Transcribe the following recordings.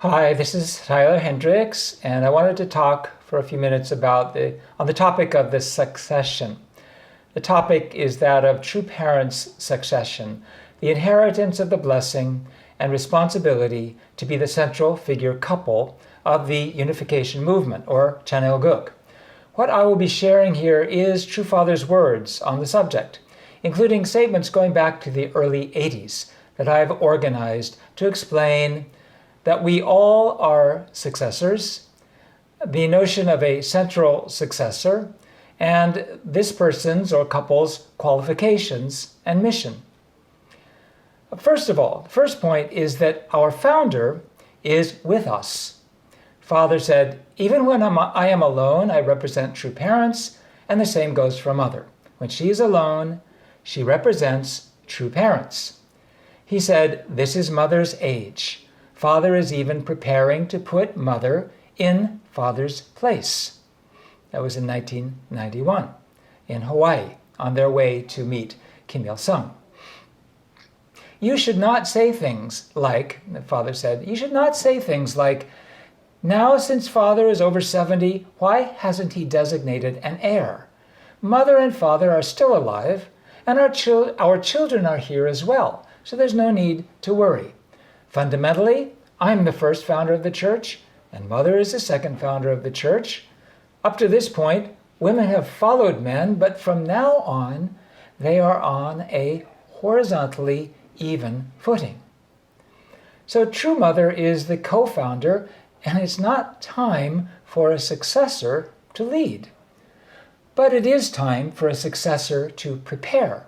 Hi, this is Tyler Hendricks, and I wanted to talk for a few minutes on the topic of the succession. The topic is that of true parents' succession, the inheritance of the blessing and responsibility to be the central figure couple of the unification movement, or Cheon Il Guk. What I will be sharing here is True Father's words on the subject, including statements going back to the early 80s that I've organized to explain that we all are successors, the notion of a central successor, and this person's or couple's qualifications and mission. First of all, the first point is that our founder is with us. Father said, even when I am alone, I represent true parents, and the same goes for mother. When she is alone, she represents true parents. He said, this is mother's age. Father is even preparing to put mother in father's place. That was in 1991 in Hawaii on their way to meet Kim Il-sung. You should not say things like, the father said, you should not say things like, now since father is over 70, why hasn't he designated an heir? Mother and father are still alive, and our children are here as well, so there's no need to worry. Fundamentally, I'm the first founder of the church, and mother is the second founder of the church. Up to this point, women have followed men, but from now on, they are on a horizontally even footing. So true mother is the co-founder, and it's not time for a successor to lead. But it is time for a successor to prepare,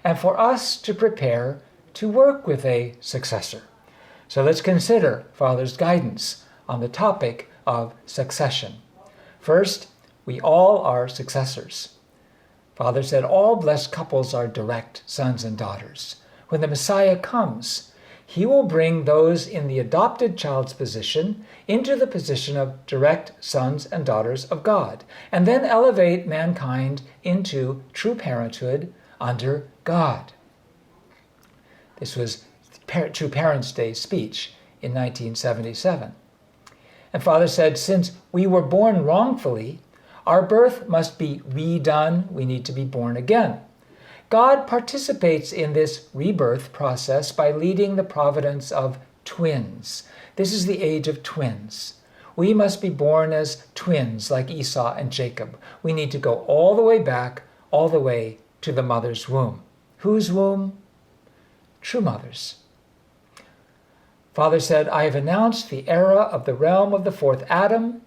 and for us to prepare to work with a successor. So let's consider Father's guidance on the topic of succession. First, we all are successors. Father said all blessed couples are direct sons and daughters. When the Messiah comes, he will bring those in the adopted child's position into the position of direct sons and daughters of God, and then elevate mankind into true parenthood under God. This was True Parents' Day speech in 1977. And Father said, since we were born wrongfully, our birth must be redone. We need to be born again. God participates in this rebirth process by leading the providence of twins. This is the age of twins. We must be born as twins like Esau and Jacob. We need to go all the way back, all the way to the mother's womb. Whose womb? True mother's. Father said, I have announced the era of the realm of the fourth Adam,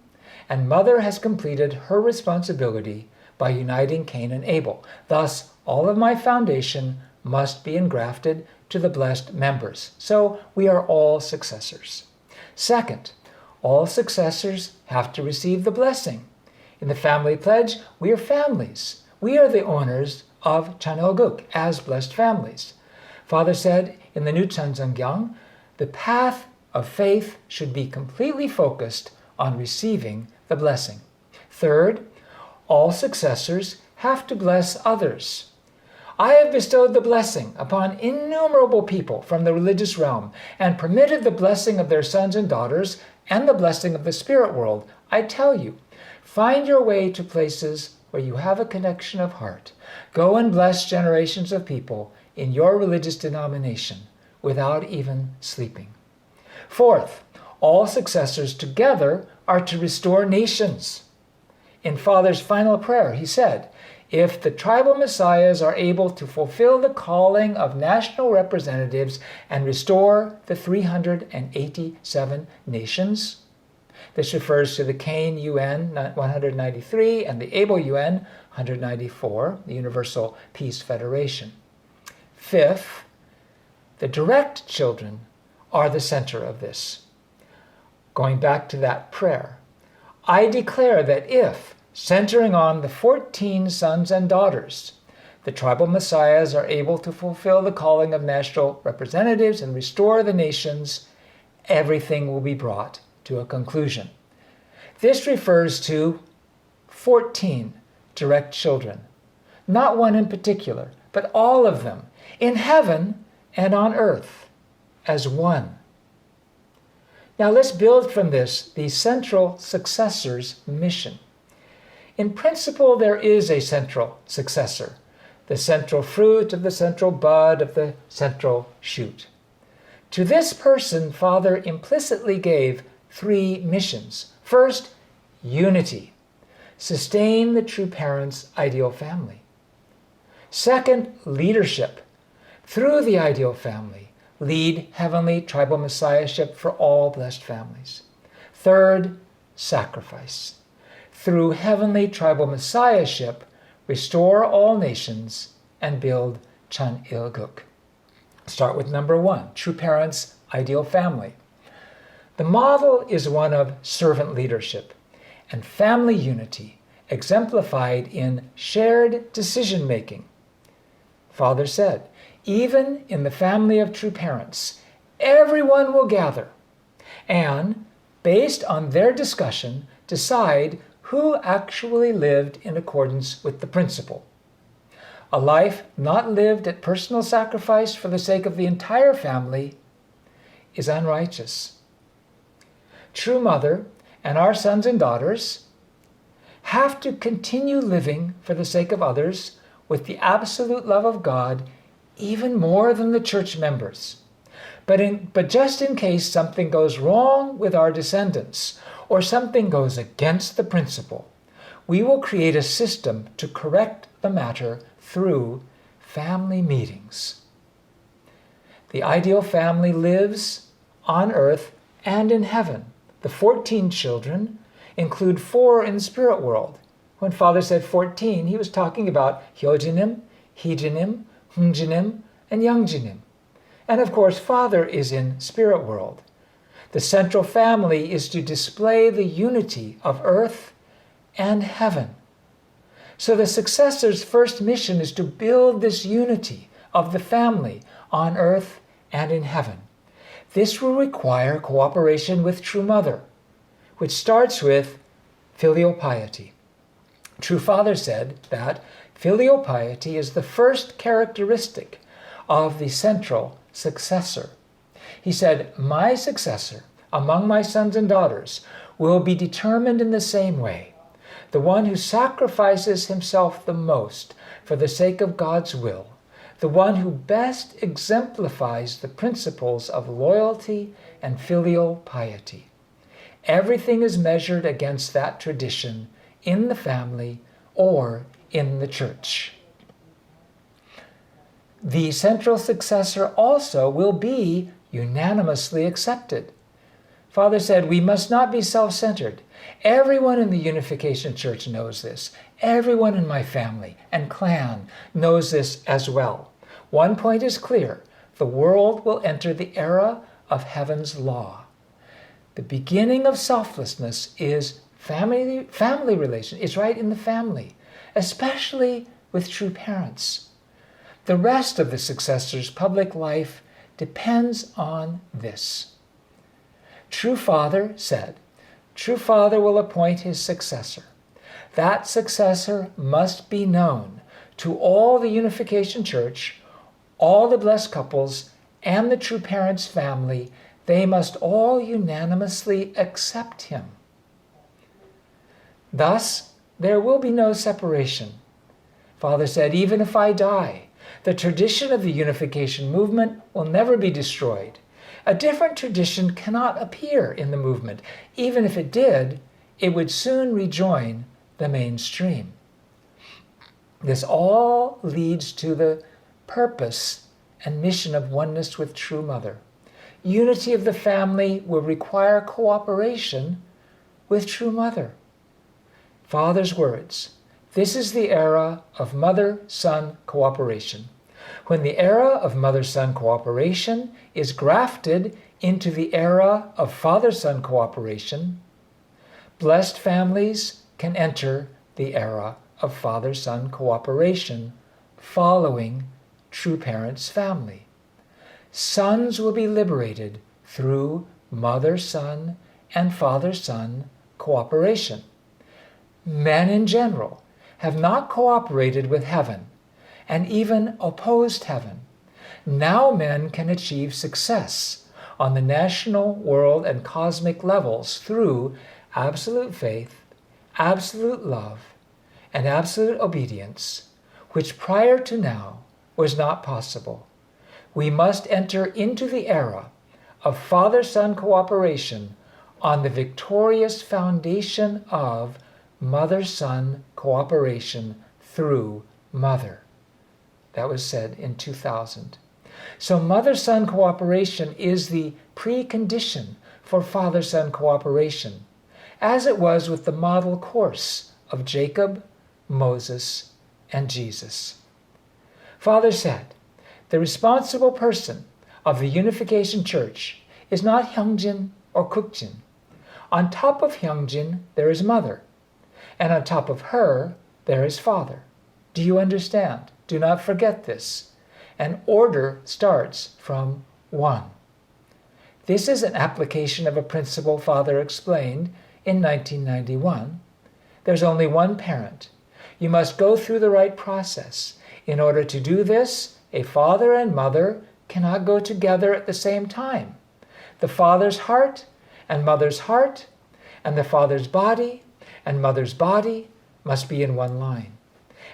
and mother has completed her responsibility by uniting Cain and Abel. Thus, all of my foundation must be engrafted to the blessed members. So we are all successors. Second, all successors have to receive the blessing. In the family pledge, we are families. We are the owners of Cheon Il Guk as blessed families. Father said in the new Chanjangyang, the path of faith should be completely focused on receiving the blessing. Third, all successors have to bless others. I have bestowed the blessing upon innumerable people from the religious realm and permitted the blessing of their sons and daughters and the blessing of the spirit world. I tell you, find your way to places where you have a connection of heart. Go and bless generations of people in your religious denomination without even sleeping. Fourth, all successors together are to restore nations. In Father's final prayer, he said, if the tribal messiahs are able to fulfill the calling of national representatives and restore the 387 nations, this refers to the Cain UN 193 and the Abel UN 194, the Universal Peace Federation. Fifth, the direct children are the center of this. Going back to that prayer, I declare that if, centering on the 14 sons and daughters, the tribal messiahs are able to fulfill the calling of national representatives and restore the nations, everything will be brought to a conclusion. This refers to 14 direct children, not one in particular, but all of them, in heaven and on earth, as one. Now let's build from this the central successor's mission. In principle, there is a central successor, the central fruit of the central bud of the central shoot. To this person, Father implicitly gave 3 missions. First, unity. Sustain the true parent's ideal family. Second, leadership. Through the ideal family, lead heavenly tribal messiahship for all blessed families. Third, sacrifice. Through heavenly tribal messiahship, restore all nations and build Cheon Il Guk. Start with number 1, true parents' ideal family. The model is one of servant leadership and family unity, exemplified in shared decision-making. Father said, even in the family of true parents, everyone will gather and, based on their discussion, decide who actually lived in accordance with the principle. A life not lived at personal sacrifice for the sake of the entire family is unrighteous. True mother and our sons and daughters have to continue living for the sake of others with the absolute love of God, even more than the church members. But just in case something goes wrong with our descendants, or something goes against the principle, we will create a system to correct the matter through family meetings. The ideal family lives on earth and in heaven. The 14 children include 4 in the spirit world. When Father said 14, he was talking about Hyojinim, Hijinim, Hunjinim, and Youngjinim. And of course, Father is in spirit world. The central family is to display the unity of earth and heaven. So the successor's first mission is to build this unity of the family on earth and in heaven. This will require cooperation with True Mother, which starts with filial piety. True Father said that filial piety is the first characteristic of the central successor. He said, my successor among my sons and daughters will be determined in the same way. The one who sacrifices himself the most for the sake of God's will, the one who best exemplifies the principles of loyalty and filial piety. Everything is measured against that tradition in the family or in the church. The central successor also will be unanimously accepted. Father said, we must not be self-centered. Everyone in the Unification Church knows this. Everyone in my family and clan knows this as well. One point is clear. The world will enter the era of heaven's law. The beginning of selflessness is family relation. It's right in the family, especially with true parents. The rest of the successor's public life depends on this. True Father said, True Father will appoint his successor. That successor must be known to all the Unification Church, all the blessed couples, and the true parents' family. They must all unanimously accept him. Thus, there will be no separation. Father said, even if I die, the tradition of the unification movement will never be destroyed. A different tradition cannot appear in the movement. Even if it did, it would soon rejoin the mainstream. This all leads to the purpose and mission of oneness with True Mother. Unity of the family will require cooperation with True Mother. Father's words, this is the era of mother-son cooperation. When the era of mother-son cooperation is grafted into the era of father-son cooperation, blessed families can enter the era of father-son cooperation following true parents' family. Sons will be liberated through mother-son and father-son cooperation. Men in general have not cooperated with heaven and even opposed heaven. Now men can achieve success on the national, world, and cosmic levels through absolute faith, absolute love, and absolute obedience, which prior to now was not possible. We must enter into the era of father-son cooperation on the victorious foundation of mother-son cooperation through mother. That was said in 2000. So mother-son cooperation is the precondition for father-son cooperation, as it was with the model course of Jacob, Moses, and Jesus. Father said, the responsible person of the Unification Church is not Hyungjin or Kukjin. On top of Hyungjin, there is mother, and on top of her, there is father. Do you understand? Do not forget this. And order starts from one. This is an application of a principle Father explained in 1991. There's only one parent. You must go through the right process. In order to do this, a father and mother cannot go together at the same time. The father's heart and mother's heart, and the father's body and mother's body must be in one line.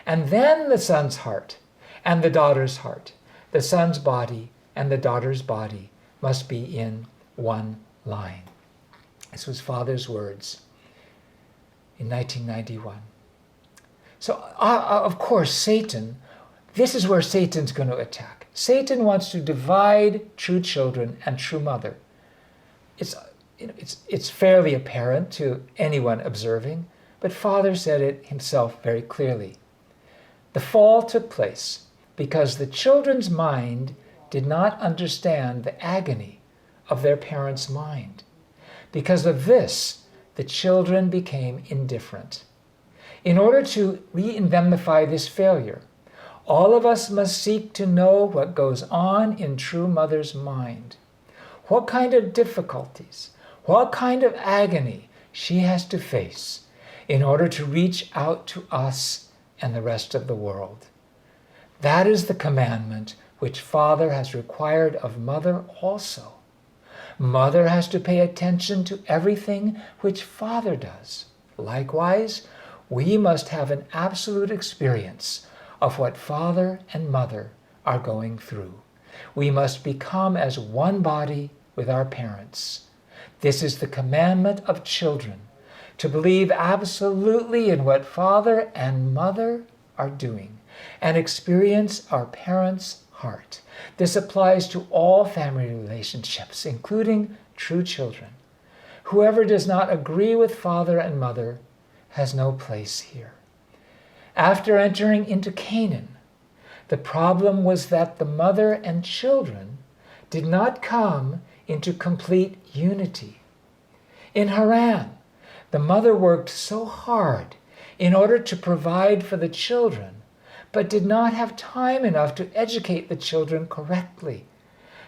And then the son's heart and the daughter's heart, the son's body and the daughter's body must be in one line. This was Father's words in 1991. So, of course, Satan, this is where Satan's going to attack. Satan wants to divide true children and true mother. It's fairly apparent to anyone observing, but Father said it himself very clearly. The fall took place because the children's mind did not understand the agony of their parents' mind. Because of this, the children became indifferent. In order to re-indemnify this failure, all of us must seek to know what goes on in true mother's mind. What kind of difficulties, what kind of agony she has to face in order to reach out to us and the rest of the world. That is the commandment which Father has required of mother also. Mother has to pay attention to everything which Father does. Likewise, we must have an absolute experience of what Father and Mother are going through. We must become as one body with our parents. This is the commandment of children, to believe absolutely in what Father and Mother are doing and experience our parents' heart. This applies to all family relationships, including true children. Whoever does not agree with Father and Mother has no place here. After entering into Canaan, the problem was that the mother and children did not come into complete unity. In Haran, the mother worked so hard in order to provide for the children, but did not have time enough to educate the children correctly.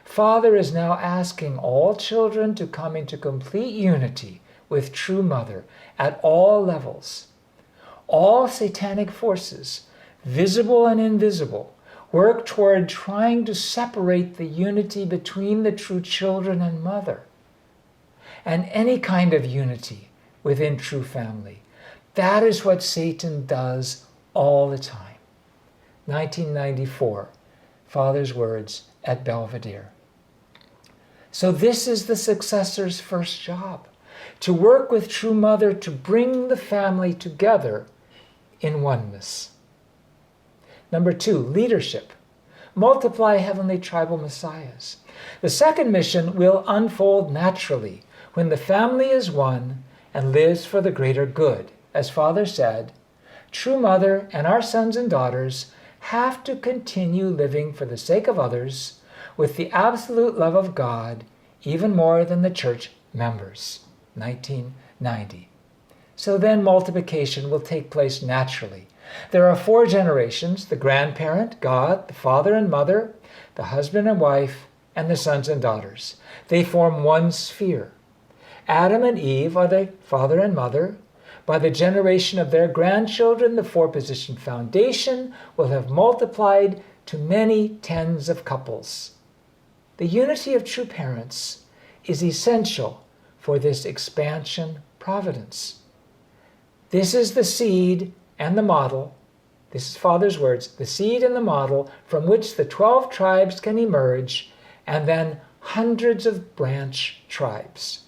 Father is now asking all children to come into complete unity with true mother at all levels. All satanic forces, visible and invisible, work toward trying to separate the unity between the true children and mother, and any kind of unity within true family. That is what Satan does all the time. 1994, Father's words at Belvedere. So this is the successor's first job, to work with true mother to bring the family together in oneness. Number 2, leadership. Multiply heavenly tribal messiahs. The second mission will unfold naturally when the family is one and lives for the greater good. As Father said, true mother and our sons and daughters have to continue living for the sake of others with the absolute love of God, even more than the church members. 1990. So then multiplication will take place naturally. There are 4 generations: the grandparent, God, the father and mother, the husband and wife, and the sons and daughters. They form one sphere. Adam and Eve are the father and mother. By the generation of their grandchildren, the 4-position foundation will have multiplied to many tens of couples. The unity of true parents is essential for this expansion providence. This is the seed and the model. This is Father's words, the seed and the model from which the 12 tribes can emerge, and then hundreds of branch tribes.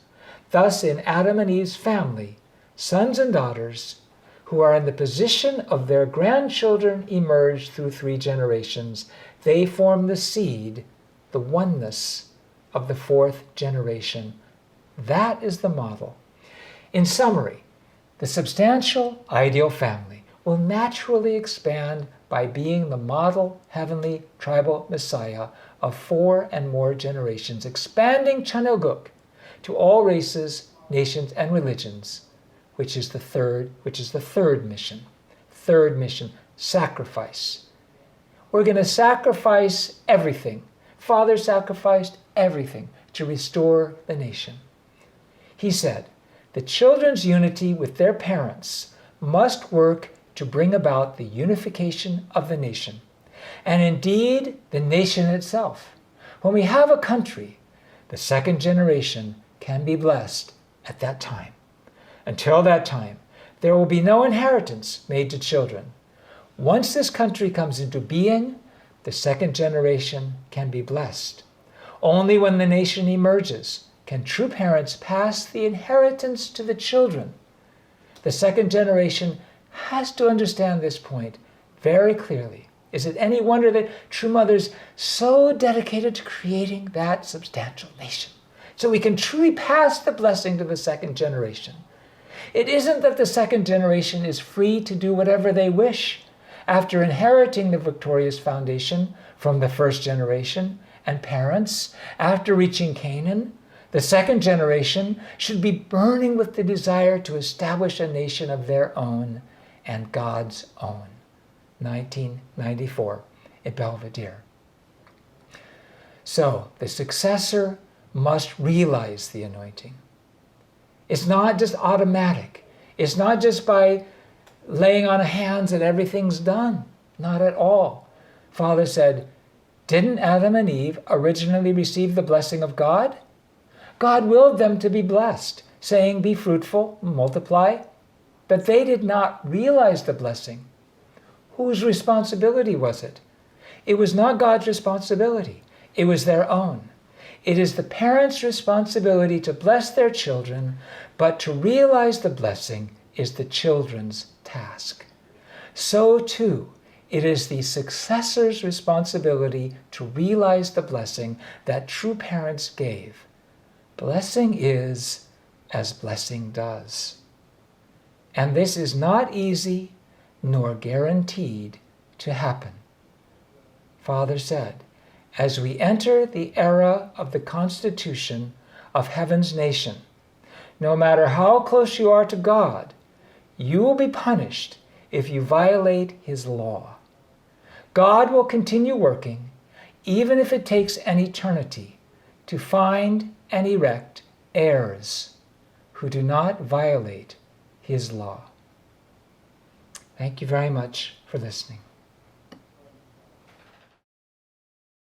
Thus, in Adam and Eve's family, sons and daughters who are in the position of their grandchildren emerge through 3 generations. They form the seed, the oneness of the 4th generation. That is the model. In summary, the substantial ideal family will naturally expand by being the model heavenly tribal Messiah of 4 and more generations, expanding Cheon Il Guk to all races, nations, and religions, which is the third mission. Third mission, sacrifice. We're going to sacrifice everything. Father sacrificed everything to restore the nation. He said, the children's unity with their parents must work to bring about the unification of the nation, and indeed the nation itself. When we have a country, the 2nd generation can be blessed at that time. Until that time, there will be no inheritance made to children. Once this country comes into being, the 2nd generation can be blessed. Only when the nation emerges can true parents pass the inheritance to the children. The 2nd generation has to understand this point very clearly. Is it any wonder that true mothers so dedicated to creating that substantial nation, so we can truly pass the blessing to the 2nd generation? It isn't that the 2nd generation is free to do whatever they wish after inheriting the victorious foundation from the 1st generation and parents. After reaching Canaan, the 2nd generation should be burning with the desire to establish a nation of their own and God's own. 1994 at Belvedere. So the successor must realize the anointing. It's not just automatic. It's not just by laying on of hands that everything's done. Not at all. Father said, didn't Adam and Eve originally receive the blessing of God? God willed them to be blessed, saying, be fruitful, multiply. But they did not realize the blessing. Whose responsibility was it? It was not God's responsibility. It was their own. It is the parents' responsibility to bless their children, but to realize the blessing is the children's task. So too, it is the successor's responsibility to realize the blessing that true parents gave. Blessing is as blessing does. And this is not easy nor guaranteed to happen. Father said, as we enter the era of the constitution of heaven's nation, no matter how close you are to God, you will be punished if you violate his law. God will continue working, even if it takes an eternity, to find and erect heirs who do not violate his law. Thank you very much for listening.